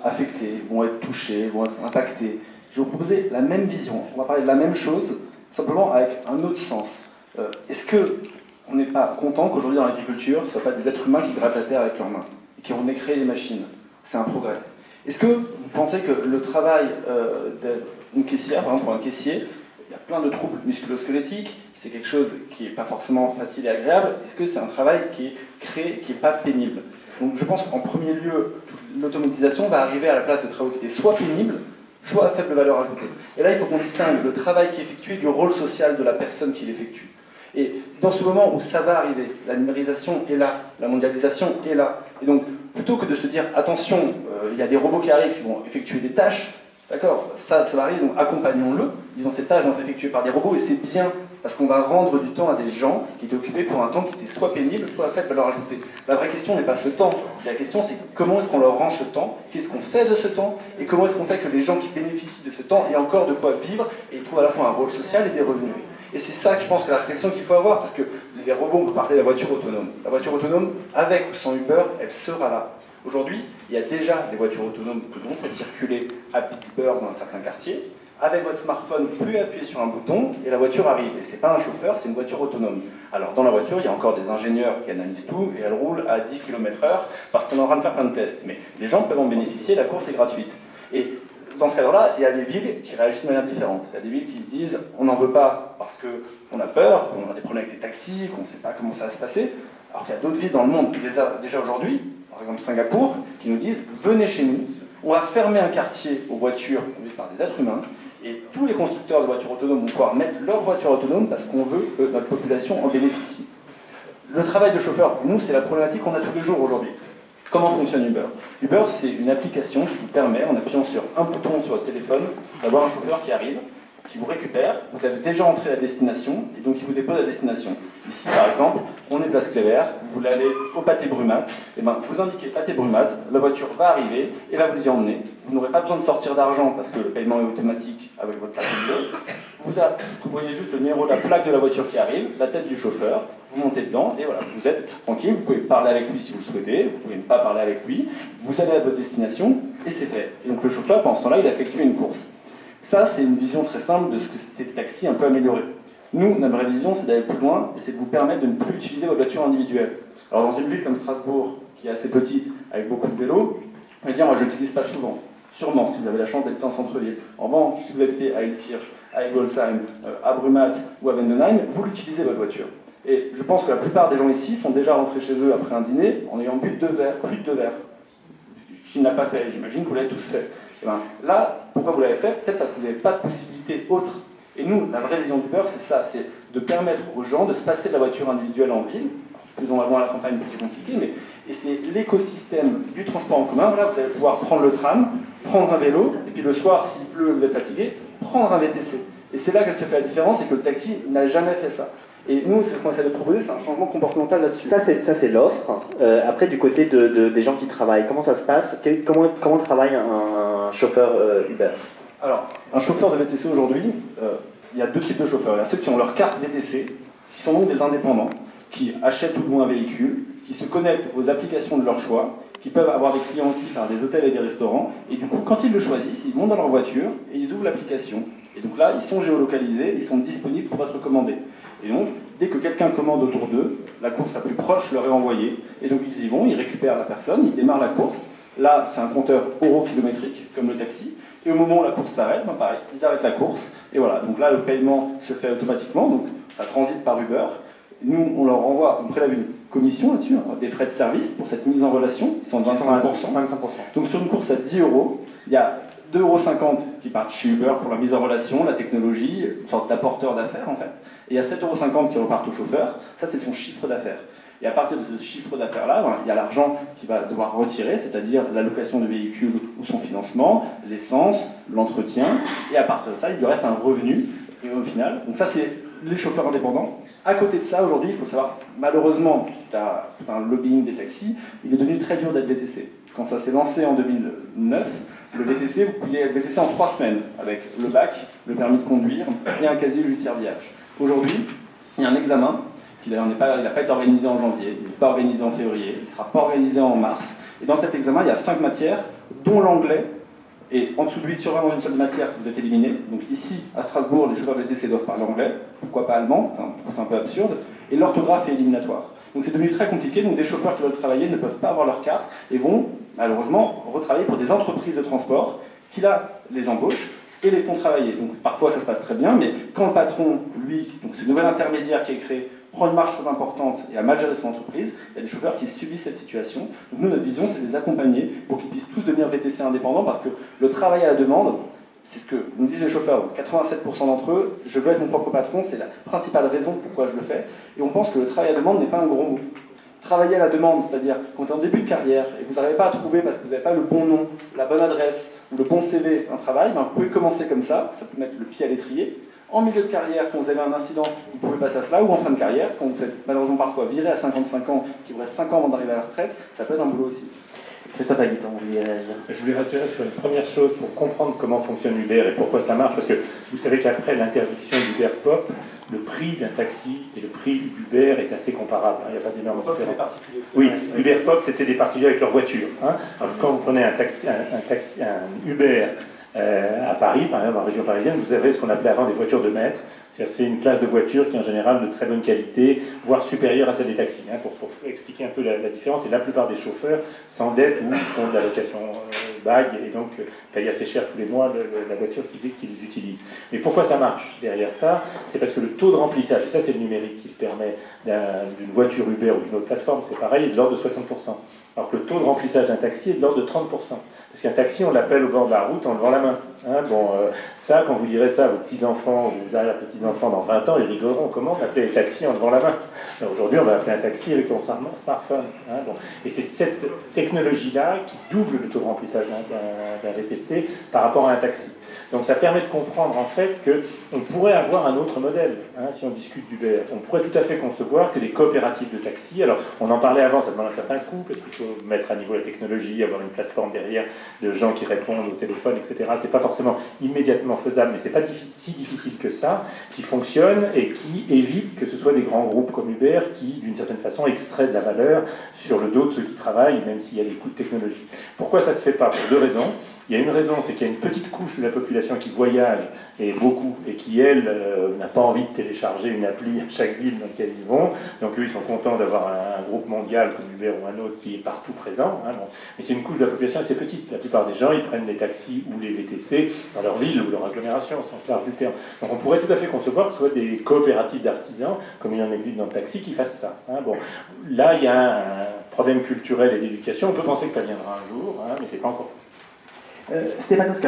affectés, vont être touchés, vont être impactés. Je vais vous proposer la même vision. On va parler de la même chose, simplement avec un autre sens. Est-ce qu'on n'est pas content qu'aujourd'hui dans l'agriculture, ce ne soit pas des êtres humains qui grattent la terre avec leurs mains et qui ont créé des machines? C'est un progrès. Est-ce que vous pensez que le travail d'une caissière, par exemple pour un caissier, il y a plein de troubles musculo-squelettiques, c'est quelque chose qui n'est pas forcément facile et agréable, est-ce que c'est un travail qui est créé, qui n'est pas pénible? Donc je pense qu'en premier lieu, l'automatisation va arriver à la place de travaux qui étaient soit pénibles, soit à faible valeur ajoutée. Et là, il faut qu'on distingue le travail qui est effectué du rôle social de la personne qui l'effectue. Et dans ce moment où ça va arriver, la numérisation est là, la mondialisation est là. Et donc, plutôt que de se dire, attention, il y a des robots qui arrivent qui vont effectuer des tâches, d'accord, ça va arriver, donc accompagnons-le, disons ces tâches vont être effectuées par des robots et c'est bien, parce qu'on va rendre du temps à des gens qui étaient occupés pour un temps qui était soit pénible, soit à faible valeur ajoutée. La vraie question n'est pas ce temps, la question c'est comment est-ce qu'on leur rend ce temps, qu'est-ce qu'on fait de ce temps, et comment est-ce qu'on fait que les gens qui bénéficient de ce temps aient encore de quoi vivre et trouvent à la fois un rôle social et des revenus. Et c'est ça que je pense que la réflexion qu'il faut avoir, parce que les robots, on peut parler de la voiture autonome. La voiture autonome, avec ou sans Uber, elle sera là. Aujourd'hui, il y a déjà des voitures autonomes que l'on fait circuler à Pittsburgh dans un certain quartier. Avec votre smartphone, vous pouvez appuyer sur un bouton et la voiture arrive. Et ce n'est pas un chauffeur, c'est une voiture autonome. Alors dans la voiture, il y a encore des ingénieurs qui analysent tout et elle roule à 10 km/h parce qu'on est en train de faire plein de tests. Mais les gens peuvent en bénéficier, la course est gratuite. Et dans ce cadre-là, il y a des villes qui réagissent de manière différente. Il y a des villes qui se disent on n'en veut pas parce qu'on a peur, on a des problèmes avec les taxis, qu'on ne sait pas comment ça va se passer. Alors qu'il y a d'autres villes dans le monde, déjà aujourd'hui, par exemple Singapour, qui nous disent venez chez nous, on va fermer un quartier aux voitures conduites par des êtres humains, et tous les constructeurs de voitures autonomes vont pouvoir mettre leurs voitures autonomes parce qu'on veut que notre population en bénéficie. Le travail de chauffeur, pour nous, c'est la problématique qu'on a tous les jours aujourd'hui. Comment fonctionne Uber? Uber, c'est une application qui vous permet, en appuyant sur un bouton sur votre téléphone, d'avoir un chauffeur qui arrive, qui vous récupère, vous avez déjà entré à la destination, et donc il vous dépose à destination. Ici, par exemple, on est place Cléber, vous voulez aller au pâté Brumat, et ben, vous indiquez pâté Brumat, la voiture va arriver, et là vous y emmenez. Vous n'aurez pas besoin de sortir d'argent parce que le paiement est automatique avec votre carte bleue. Vous voyez juste le numéro de la plaque de la voiture qui arrive, la tête du chauffeur, vous montez dedans, et voilà, vous êtes tranquille, vous pouvez parler avec lui si vous le souhaitez, vous pouvez ne pas parler avec lui, vous allez à votre destination, et c'est fait. Et donc le chauffeur, pendant ce temps-là, il a effectué une course. Ça, c'est une vision très simple de ce que c'était le taxi un peu amélioré. Nous, notre vraie vision, c'est d'aller plus loin et c'est de vous permettre de ne plus utiliser votre voiture individuelle. Alors, dans une ville comme Strasbourg, qui est assez petite, avec beaucoup de vélos, vous allez dire, moi, je ne l'utilise pas souvent. Sûrement, si vous avez la chance d'habiter en centre-ville. En revanche, si vous habitez à Ilkirch, à Egolsheim, à Brumat ou à Vendenheim, vous l'utilisez, votre voiture. Et je pense que la plupart des gens ici sont déjà rentrés chez eux après un dîner en ayant bu 2 verres, plus de 2 verres. Qui ne l'a pas fait, j'imagine que vous l'avez tous fait. Et ben, là, pourquoi vous l'avez fait? Peut-être parce que vous n'avez pas de possibilité autre. Et nous, la vraie vision d'Uber, c'est ça, c'est de permettre aux gens de se passer de la voiture individuelle en ville. Plus on va voir à la campagne, plus c'est compliqué, mais et c'est l'écosystème du transport en commun. Voilà, vous allez pouvoir prendre le tram, prendre un vélo, et puis le soir, s'il pleut, vous êtes fatigué, prendre un VTC. Et c'est là qu'elle se fait la différence, c'est que le taxi n'a jamais fait ça. Et nous, c'est ce qu'on essaie de proposer, c'est un changement comportemental là-dessus. Ça, c'est l'offre. Après, du côté des gens qui travaillent, comment ça se passe? Comment travaille un chauffeur Uber? Alors, un chauffeur de VTC aujourd'hui, il y a 2 types de chauffeurs. Il y a ceux qui ont leur carte VTC, qui sont donc des indépendants, qui achètent ou louent un véhicule, qui se connectent aux applications de leur choix, qui peuvent avoir des clients aussi par des hôtels et des restaurants. Et du coup, quand ils le choisissent, ils montent dans leur voiture et ils ouvrent l'application. Et donc là, ils sont géolocalisés, ils sont disponibles pour être commandés. Et donc, dès que quelqu'un commande autour d'eux, la course la plus proche leur est envoyée. Et donc, ils y vont, ils récupèrent la personne, ils démarrent la course. Là, c'est un compteur euro-kilométrique, comme le taxi. Et au moment où la course s'arrête, ben pareil, ils arrêtent la course. Et voilà, donc là, le paiement se fait automatiquement, donc ça transite par Uber. Nous, on leur renvoie, on prélève une commission là-dessus, des frais de service pour cette mise en relation, qui sont de 25%. Donc sur une course à 10 euros, il y a 2,50 € qui partent chez Uber pour la mise en relation, la technologie, une sorte d'apporteur d'affaires en fait. Et il y a 7,50 € qui repartent au chauffeur, ça c'est son chiffre d'affaires. Et à partir de ce chiffre d'affaires-là, ben, il y a l'argent qu'il va devoir retirer, c'est-à-dire la location de véhicule ou son financement, l'essence, l'entretien, et à partir de ça, il lui reste un revenu, et au final, donc ça c'est les chauffeurs indépendants. À côté de ça, aujourd'hui, il faut savoir, malheureusement, suite à tout un lobbying des taxis, il est devenu très dur d'être VTC. Quand ça s'est lancé en 2009, le VTC, vous pouviez être VTC en 3 semaines, avec le bac, le permis de conduire et un casier judiciaire vierge. Aujourd'hui, il y a un examen qui d'ailleurs n'a pas été organisé en janvier, il n'est pas organisé en février, il ne sera pas organisé en mars. Et dans cet examen, il y a 5 matières dont l'anglais. Et en dessous de 8 sur 20 dans une seule matière, vous êtes éliminé. Donc ici, à Strasbourg, les chauffeurs de VTC doivent parler anglais. Pourquoi pas allemand? C'est un peu absurde. Et l'orthographe est éliminatoire. Donc c'est devenu très compliqué. Donc des chauffeurs qui veulent travailler ne peuvent pas avoir leur carte et vont, malheureusement, retravailler pour des entreprises de transport qui, là, les embauchent et les font travailler. Donc parfois, ça se passe très bien, mais quand le patron, lui, donc ce nouvel intermédiaire qui est créé, prend une marge très importante et a mal géré son entreprise, il y a des chauffeurs qui subissent cette situation. Donc nous, notre vision, c'est de les accompagner pour qu'ils puissent tous devenir VTC indépendants, parce que le travail à la demande, c'est ce que nous disent les chauffeurs, 87% d'entre eux, je veux être mon propre patron, c'est la principale raison pourquoi je le fais. Et on pense que le travail à la demande n'est pas un gros mot. Travailler à la demande, c'est-à-dire quand vous êtes en début de carrière et que vous n'arrivez pas à trouver parce que vous n'avez pas le bon nom, la bonne adresse ou le bon CV, un travail, ben vous pouvez commencer comme ça peut mettre le pied à l'étrier. En milieu de carrière, quand vous avez un incident, vous pouvez passer à cela, ou en fin de carrière, quand vous faites malheureusement parfois virer à 55 ans, qu'il vous reste 5 ans avant d'arriver à la retraite, ça peut être un boulot aussi. Christophe Aguiton, vous vouliez réagir? Je voulais rassurer sur une première chose pour comprendre comment fonctionne Uber et pourquoi ça marche, parce que vous savez qu'après l'interdiction d'Uber Pop, le prix d'un taxi et le prix d'Uber est assez comparable. Il n'y a pas d'énorme différence. Oui, Uber Pop, c'était des particuliers avec leur voiture. Alors, quand vous prenez un Uber à Paris, par exemple, en région parisienne, vous avez ce qu'on appelait avant des voitures de maître. C'est une classe de voiture qui est en général de très bonne qualité, voire supérieure à celle des taxis. Pour expliquer un peu la différence, et la plupart des chauffeurs s'endettent ou font de la location bague et donc payent assez cher tous les mois la voiture qu'ils utilisent. Mais pourquoi ça marche derrière ça? C'est parce que le taux de remplissage, et ça c'est le numérique qui le permet d'une voiture Uber ou d'une autre plateforme, c'est pareil, est de l'ordre de 60%. Alors que le taux de remplissage d'un taxi est de l'ordre de 30%. Parce qu'un taxi, on l'appelle au bord de la route en levant la main. Ça, quand vous direz ça à vos petits-enfants ou vos arrière-petits-enfants dans 20 ans, ils rigoleront. Comment on appelle les taxis en levant la main? Aujourd'hui, on va appeler un taxi avec son smartphone. Et c'est cette technologie-là qui double le taux de remplissage d'un VTC par rapport à un taxi. Donc ça permet de comprendre en fait qu'on pourrait avoir un autre modèle, si on discute d'Uber. On pourrait tout à fait concevoir que des coopératives de taxi, alors on en parlait avant, ça demande un certain coût, parce qu'il faut mettre à niveau la technologie, avoir une plateforme derrière de gens qui répondent au téléphone, etc. C'est pas forcément immédiatement faisable, mais c'est pas si difficile que ça, qui fonctionne et qui évite que ce soit des grands groupes comme Uber qui, d'une certaine façon, extraient de la valeur sur le dos de ceux qui travaillent, même s'il y a des coûts de technologie. Pourquoi ça se fait pas? Pour deux raisons. Il y a une raison, c'est qu'il y a une petite couche de la population qui voyage, et beaucoup, et qui, elle, n'a pas envie de télécharger une appli à chaque ville dans laquelle ils vont. Donc eux, ils sont contents d'avoir un groupe mondial comme Uber ou un autre qui est partout présent. Mais c'est une couche de la population assez petite. La plupart des gens, ils prennent les taxis ou les VTC dans leur ville ou leur agglomération, au sens large du terme. Donc on pourrait tout à fait concevoir que ce soit des coopératives d'artisans, comme il en existe dans le taxi, qui fassent ça. Là, il y a un problème culturel et d'éducation. On peut penser que ça viendra un jour, mais c'est pas encore. Stéphane Oscar.